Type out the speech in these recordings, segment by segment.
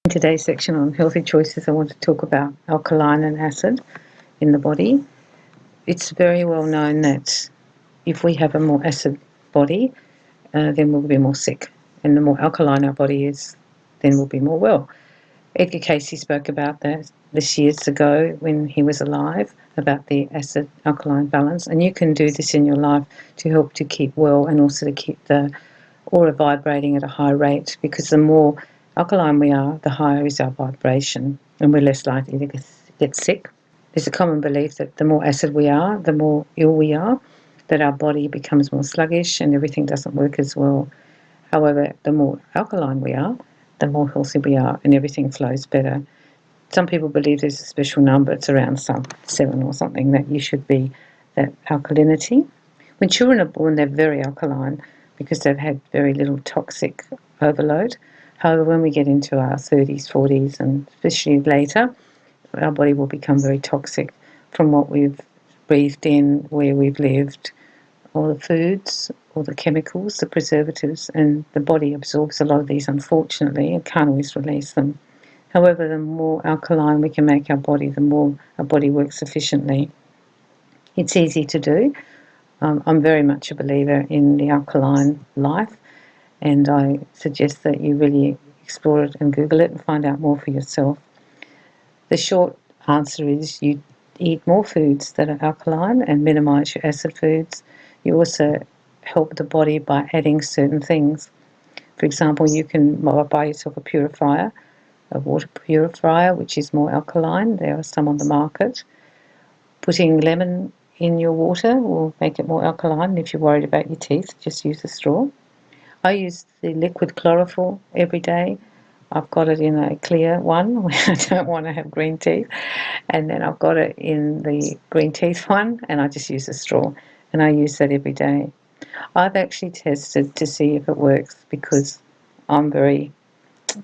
In today's section on healthy choices, I want to talk about alkaline and acid in the body. It's very well known that if we have a more acid body, then we'll be more sick. And the more alkaline our body is, then we'll be more well. Edgar Casey spoke about that this years ago when he was alive, about the acid-alkaline balance. And you can do this in your life to help to keep well and also to keep the aura vibrating at a high rate, because the more alkaline we are, the higher is our vibration and we're less likely to get sick. There's a common belief that the more acid we are, the more ill we are, that our body becomes more sluggish and everything doesn't work as well. However, the more alkaline we are, the more healthy we are and everything flows better. Some people believe there's a special number, it's around 7 or something, that you should be that alkalinity. When children are born, they're very alkaline because they've had very little toxic overload. However, when we get into our 30s, 40s, and especially later, our body will become very toxic from what we've breathed in, where we've lived, all the foods, all the chemicals, the preservatives, and the body absorbs a lot of these, unfortunately, and can't always release them. However, the more alkaline we can make our body, the more our body works efficiently. It's easy to do. I'm very much a believer in the alkaline life, and I suggest that you really explore it and Google it and find out more for yourself. The short answer is you eat more foods that are alkaline and minimise your acid foods. You also help the body by adding certain things. For example, you can buy yourself a purifier, a water purifier, which is more alkaline. There are some on the market. Putting lemon in your water will make it more alkaline. If you're worried about your teeth, just use a straw. I use the liquid chlorophyll every day. I've got it in a clear one when I don't want to have green teeth, and then I've got it in the green teeth one, and I just use a straw, and I use that every day. I've actually tested to see if it works because I'm very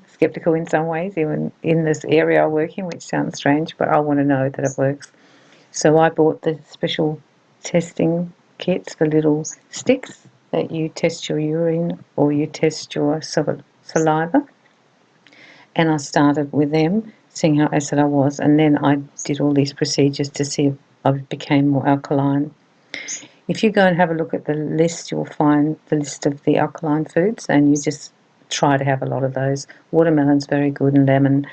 skeptical in some ways, even in this area I work in, which sounds strange, but I want to know that it works. So I bought the special testing kits, the little sticks that you test your urine or you test your saliva. And I started with them, seeing how acid I was, and then I did all these procedures to see if I became more alkaline. If you go and have a look at the list, you'll find the list of the alkaline foods, and you just try to have a lot of those. Watermelon's very good, and lemon,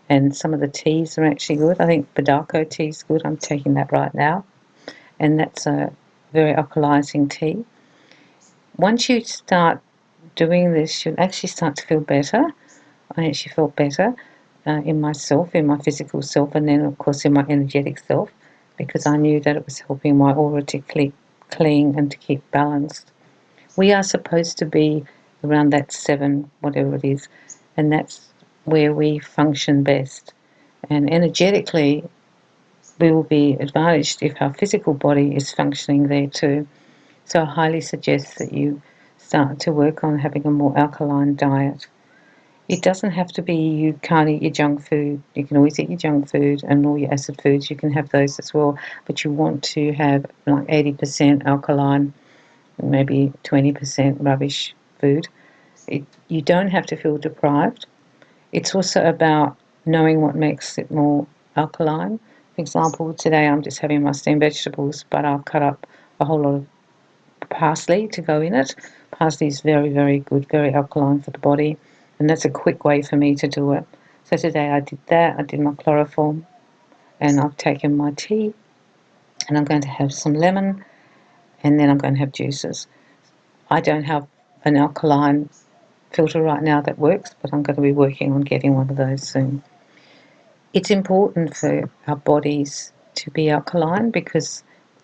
and some of the teas are actually good. I think Badako tea is good. I'm taking that right now, and that's a very alkalizing tea. Once you start doing this, you'll actually start to feel better. I actually felt better in myself, in my physical self, and then, of course, in my energetic self, because I knew that it was helping my aura to keep clean and to keep balanced. We are supposed to be around that 7, whatever it is, and that's where we function best. And energetically, we will be advantaged if our physical body is functioning there too. So I highly suggest that you start to work on having a more alkaline diet. It doesn't have to be you can't eat your junk food. You can always eat your junk food and all your acid foods. You can have those as well. But you want to have like 80% alkaline, maybe 20% rubbish food. You don't have to feel deprived. It's also about knowing what makes it more alkaline. For example, today I'm just having my steamed vegetables, but I've cut up a whole lot of parsley to go in it. Parsley is very, very good, very alkaline for the body. And that's a quick way for me to do it. So today I did that. I did my chlorophyll, and I've taken my tea, and I'm going to have some lemon, and then I'm going to have juices. I don't have an alkaline filter right now that works, but I'm going to be working on getting one of those soon. It's important for our bodies to be alkaline because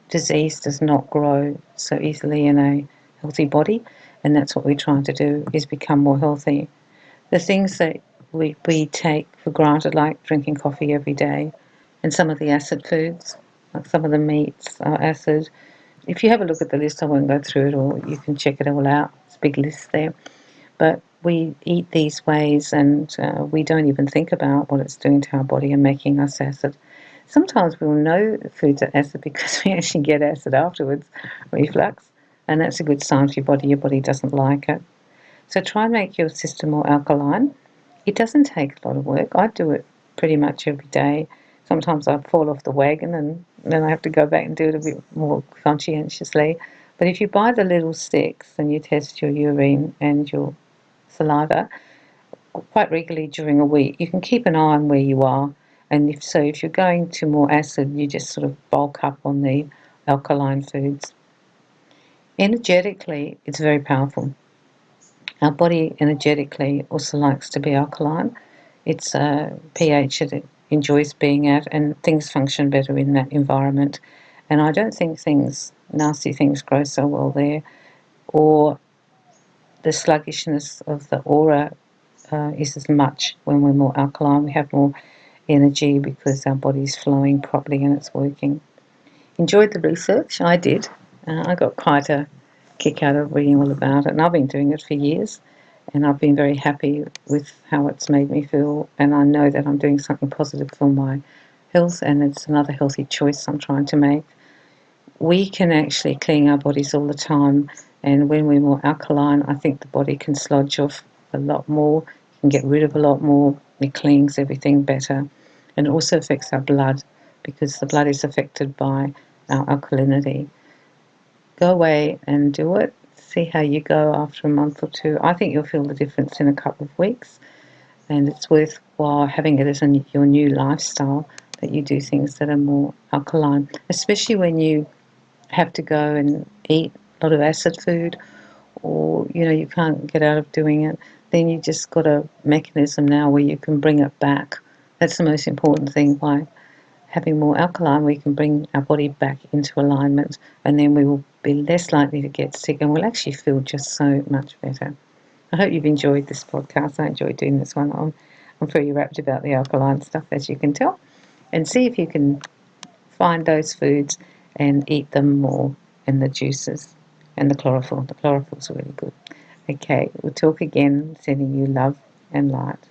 disease does not grow so easily in a healthy body, and that's what we're trying to do, is become more healthy. The things that we take for granted, like drinking coffee every day, and some of the acid foods, like some of the meats are acid. If you have a look at the list, I won't go through it all, you can check it all out, it's a big list there. But we eat these ways and we don't even think about what it's doing to our body and making us acid. Sometimes we'll know foods are acid because we actually get acid afterwards, reflux, and that's a good sign for your body doesn't like it. So try and make your system more alkaline. It doesn't take a lot of work. I do it pretty much every day. Sometimes I fall off the wagon and then I have to go back and do it a bit more conscientiously. But if you buy the little sticks and you test your urine and your saliva quite regularly during a week, you can keep an eye on where you are. And if you're going to more acid, you just sort of bulk up on the alkaline foods. Energetically, it's very powerful. Our body energetically also likes to be alkaline. It's a pH that it enjoys being at, and things function better in that environment. And I don't think nasty things grow so well there, or the sluggishness of the aura is as much when we're more alkaline. We have more energy because our body's flowing properly and it's working. Enjoyed the research? I did. I got quite a kick out of reading all about it, and I've been doing it for years. And I've been very happy with how it's made me feel, and I know that I'm doing something positive for my health, and it's another healthy choice I'm trying to make. We can actually clean our bodies all the time, and when we're more alkaline, I think the body can sludge off a lot more, can get rid of a lot more, it cleans everything better, and it also affects our blood because the blood is affected by our alkalinity. Go away and do it. See how you go after a month or two. I think you'll feel the difference in a couple of weeks, and it's worthwhile having it as your new lifestyle, that you do things that are more alkaline, especially when you have to go and eat a lot of acid food, or you can't get out of doing it. Then you just got a mechanism now where you can bring it back. That's the most important thing. By having more alkaline, we can bring our body back into alignment, and then we will be less likely to get sick, and we'll actually feel just so much better. I hope you've enjoyed this podcast. I enjoyed doing this one. I'm very rapt about the alkaline stuff, as you can tell. And see if you can find those foods and eat them more, and the juices and the chlorophyll. The chlorophyll's really good. Okay, we'll talk again. Sending you love and light.